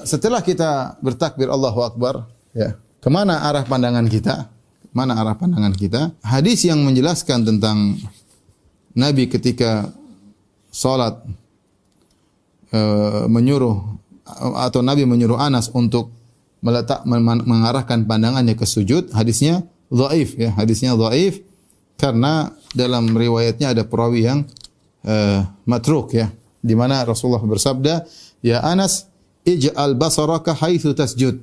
setelah kita bertakbir Allahu Akbar, ya, kemana arah pandangan kita? Mana arah pandangan kita? Hadis yang menjelaskan tentang Nabi ketika salat menyuruh atau Nabi menyuruh Anas untuk mengarahkan pandangannya ke sujud, hadisnya dhaif, ya, hadisnya dhaif karena dalam riwayatnya ada perawi yang matruk, ya, di mana Rasulullah bersabda, "Ya Anas, ij'al basaraka haitsu tasjud."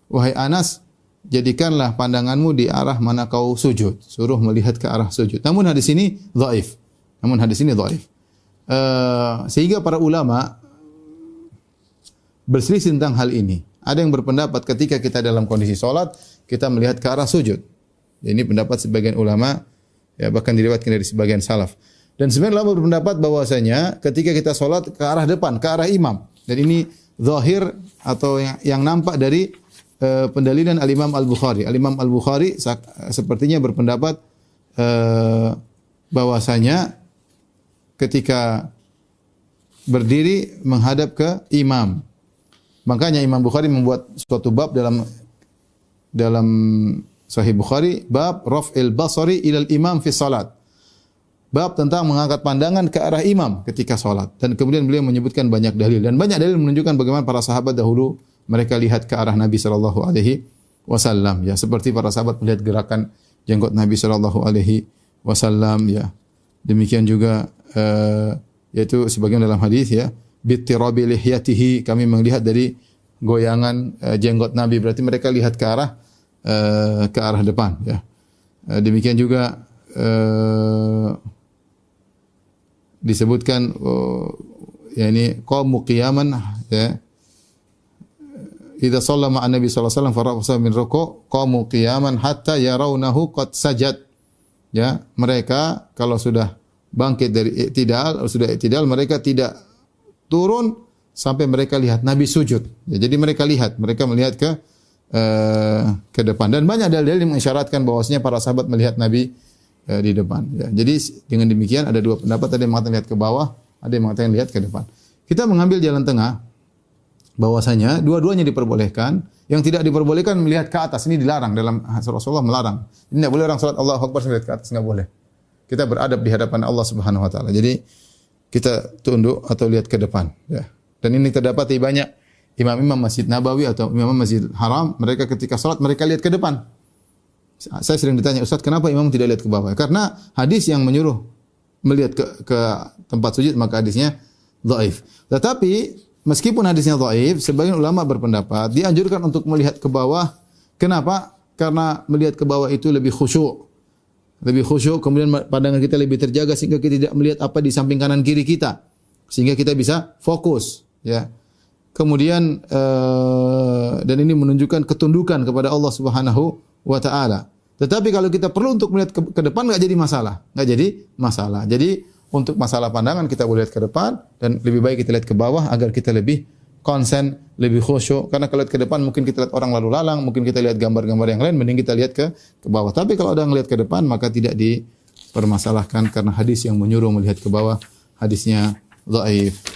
Wahai Anas, jadikanlah pandanganmu di arah mana kau sujud. Suruh melihat ke arah sujud. Namun hadis ini dhaif. Sehingga para ulama berselisih tentang hal ini. Ada yang berpendapat ketika kita dalam kondisi salat, kita melihat ke arah sujud. Ini pendapat sebagian ulama, ya, bahkan diriwayatkan dari sebagian salaf. Dan sebagian ulama berpendapat bahwasanya ketika kita salat ke arah depan, ke arah imam. Dan ini zahir atau yang nampak dari pendalilan Al-Imam Al-Bukhari. Al-Imam Al-Bukhari sepertinya berpendapat bahwasanya ketika berdiri menghadap ke imam. Makanya Imam Bukhari membuat suatu bab dalam Sahih Bukhari, bab raf'il basari ilal imam fi salat. Bab tentang mengangkat pandangan ke arah imam ketika salat. Dan kemudian beliau menyebutkan banyak dalil, dan banyak dalil menunjukkan bagaimana para sahabat dahulu mereka lihat ke arah Nabi sallallahu alaihi wasallam, ya, seperti para sahabat melihat gerakan jenggot Nabi sallallahu alaihi wasallam, ya. Demikian juga yaitu sebagian dalam hadis, ya, bittirabi lihyatihi, kami melihat dari goyangan jenggot Nabi, berarti mereka lihat ke arah depan, ya. Demikian juga disebutkan yakni qamu qiyaman, ya, idza shalla ma'an nabi sallallahu alaihi wasallam faraqa min ruku' qamu qiyaman hatta yarawnahu qad sajad, ya, mereka kalau sudah bangkit dari i'tidal, mereka tidak turun sampai mereka lihat Nabi sujud, ya, jadi mereka melihat ke depan, dan banyak dalil yang mengisyaratkan bahwasanya para sahabat melihat Nabi di depan, ya. Jadi dengan demikian ada dua pendapat, ada yang mengatakan lihat ke bawah, ada yang mengatakan lihat ke depan. Kita mengambil jalan tengah bahwasanya dua-duanya diperbolehkan. Yang tidak diperbolehkan melihat ke atas, ini dilarang, dalam Rasulullah melarang. Ini tidak boleh orang salat Allahu Akbar melihat ke atas, enggak boleh. Kita beradab di hadapan Allah Subhanahu wa taala. Jadi kita tunduk atau lihat ke depan, ya. Dan ini terdapat di banyak imam-imam Masjid Nabawi atau imam Masjid Haram, mereka ketika salat mereka lihat ke depan. Saya sering ditanya, Ustaz, kenapa imam tidak lihat ke bawah? Karena hadis yang menyuruh melihat ke tempat sujud, maka hadisnya dhaif. Tetapi meskipun hadisnya dhaif, sebagian ulama berpendapat dianjurkan untuk melihat ke bawah. Kenapa? Karena melihat ke bawah itu lebih khusyuk. Kemudian pandangan kita lebih terjaga sehingga kita tidak melihat apa di samping kanan kiri kita. Sehingga kita bisa fokus, ya. Kemudian dan ini menunjukkan ketundukan kepada Allah Subhanahu wa taala. Tetapi kalau kita perlu untuk melihat ke depan enggak jadi masalah. Jadi untuk masalah pandangan kita boleh lihat ke depan, dan lebih baik kita lihat ke bawah agar kita lebih konsen, lebih khusyuk. Karena kalau lihat ke depan mungkin kita lihat orang lalu lalang, mungkin kita lihat gambar-gambar yang lain, mending kita lihat ke bawah. Tapi kalau ada yang lihat ke depan maka tidak dipermasalahkan karena hadis yang menyuruh melihat ke bawah hadisnya dhaif.